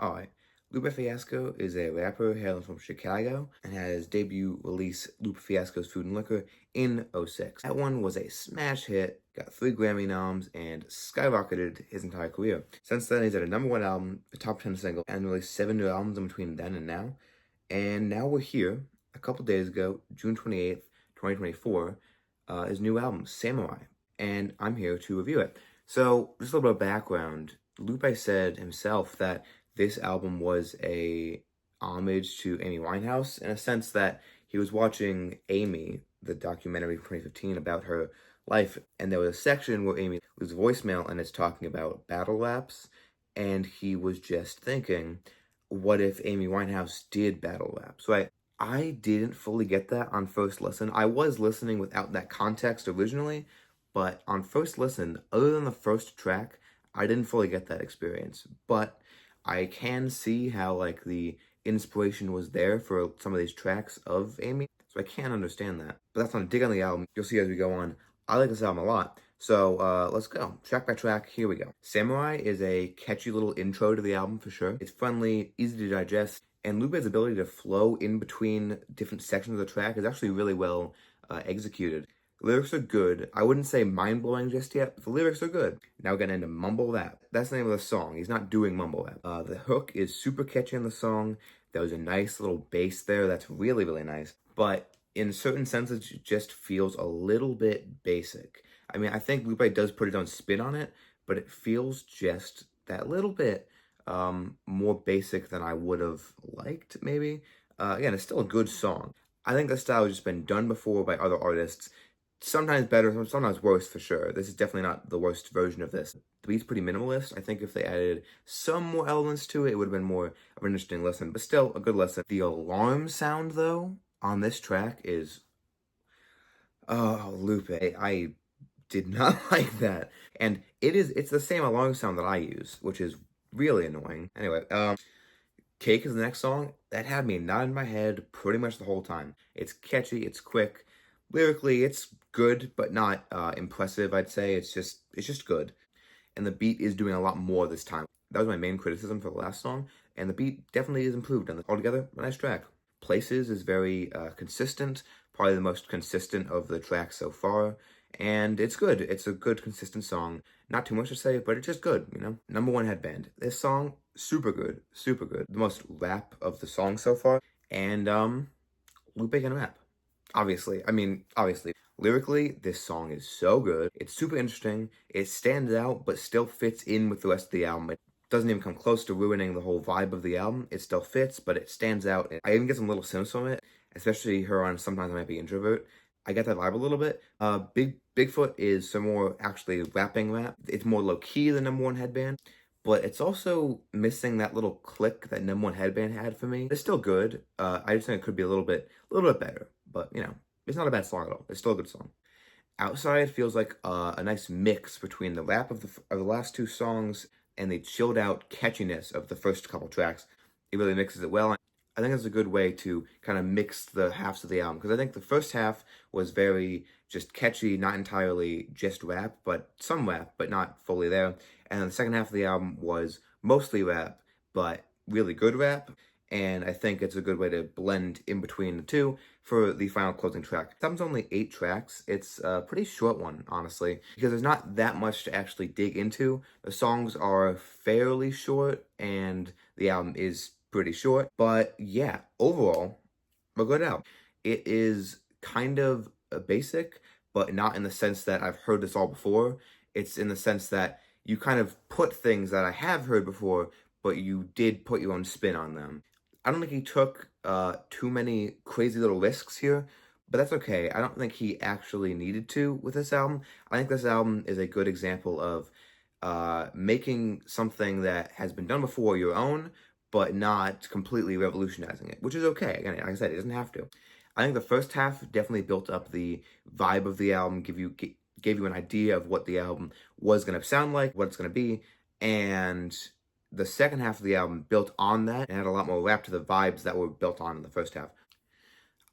Alright, Lupe Fiasco is a rapper hailing from Chicago and had his debut release, Lupe Fiasco's Food and Liquor, in '06. That one was a smash hit, got 3 Grammy noms, and skyrocketed his entire career. Since then, he's had a #1 album, a top 10 single, and released 7 new albums in between then and now. And now we're here, a couple days ago, June 28th, 2024, his new album, Samurai. And I'm here to review it. So, just a little bit of background. Lupe said himself that this album was a homage to Amy Winehouse in a sense that he was watching Amy, the documentary from 2015 about her life, and there was a section where Amy was voicemail and it's talking about battle raps, and he was just thinking, what if Amy Winehouse did battle raps, right? I didn't fully get that on first listen. I was listening without that context originally, but on first listen, other than the first track, I didn't fully get that experience. But I can see how, like, the inspiration was there for some of these tracks of Amy, so I can understand that. But that's not a dig on the album. You'll see as we go on. I like this album a lot. So let's go. Track by track, here we go. Samurai is a catchy little intro to the album for sure. It's friendly, easy to digest, and Lupe's ability to flow in between different sections of the track is actually really well executed. The lyrics are good. I wouldn't say mind-blowing just yet, but the lyrics are good. Now we're getting into mumble rap. That's the name of the song. He's not doing mumble rap. The hook is super catchy in the song. There was a nice little bass there that's really, really nice. But in certain senses, it just feels a little bit basic. I mean, I think Lupe does put his own spin on it, but it feels just that little bit more basic than I would have liked, maybe. Again, it's still a good song. I think this style has just been done before by other artists. Sometimes better, sometimes worse for sure. This is definitely not the worst version of this. The beat's pretty minimalist. I think if they added some more elements to it, it would have been more of an interesting listen, but still a good listen. The alarm sound, though, on this track is... Oh, Lupe. I did not like that. And it's the same alarm sound that I use, which is really annoying. Anyway, Cake is the next song. That had me nodding my head pretty much the whole time. It's catchy, it's quick. Lyrically, it's good, but not impressive, I'd say. It's just good. And the beat is doing a lot more this time. That was my main criticism for the last song, and the beat definitely is improved. And altogether, a nice track. Places is very consistent, probably the most consistent of the tracks so far, and it's good. It's a good, consistent song. Not too much to say, but it's just good, you know? #1 headband. This song, super good, super good. The most rap of the song so far, and Lupe can rap. Obviously. Lyrically, this song is so good. It's super interesting. It stands out, but still fits in with the rest of the album. It doesn't even come close to ruining the whole vibe of the album. It still fits, but it stands out. I even get some little sims from it, especially her on Sometimes I Might Be Introvert. I get that vibe a little bit. Bigfoot is some more actually rapping rap. It's more low-key than #1 headband, but it's also missing that little click that #1 headband had for me. It's still good. I just think it could be a little bit better. But, you know, it's not a bad song at all. It's still a good song. Outside feels like a nice mix between the rap of the last 2 songs and the chilled out catchiness of the first couple tracks. It really mixes it well. I think it's a good way to kind of mix the halves of the album, because I think the first half was very just catchy, not entirely just rap, but some rap, but not fully there. And then the second half of the album was mostly rap, but really good rap. And I think it's a good way to blend in between the two for the final closing track. The album's only 8 tracks. It's a pretty short one, honestly, because there's not that much to actually dig into. The songs are fairly short, and the album is pretty short. But yeah, overall, a good album. It is kind of basic, but not in the sense that I've heard this all before. It's in the sense that you kind of put things that I have heard before, but you did put your own spin on them. I don't think he took too many crazy little risks here, but that's okay. I don't think he actually needed to with this album. I think this album is a good example of making something that has been done before your own, but not completely revolutionizing it, which is okay. Again, like I said, it doesn't have to. I think the first half definitely built up the vibe of the album, gave you an idea of what the album was going to sound like, what it's going to be, and the second half of the album built on that and had a lot more rap to the vibes that were built on in the first half.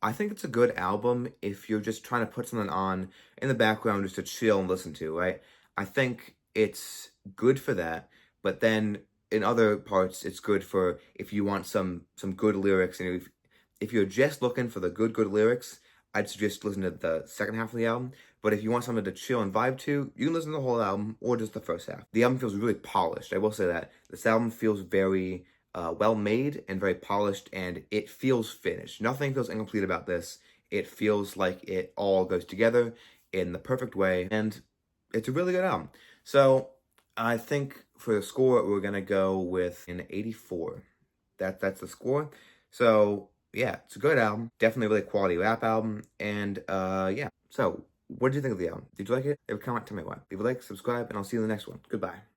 I think it's a good album if you're just trying to put something on in the background just to chill and listen to, right? I think it's good for that, but then in other parts, it's good for if you want some good lyrics, and if you're just looking for the good lyrics, I'd suggest listening to the second half of the album. But if you want something to chill and vibe to, you can listen to the whole album or just the first half. The album feels really polished. I will say that this album feels very well made and very polished, and it feels finished. Nothing feels incomplete about this. It feels like it all goes together in the perfect way, and it's a really good album. So I think for the score, we're gonna go with an 84. That's the score. So yeah, it's a good album. Definitely a really quality rap album. And yeah. So what did you think of the album? Did you like it? Leave a comment, tell me why. Leave a like, subscribe, and I'll see you in the next one. Goodbye.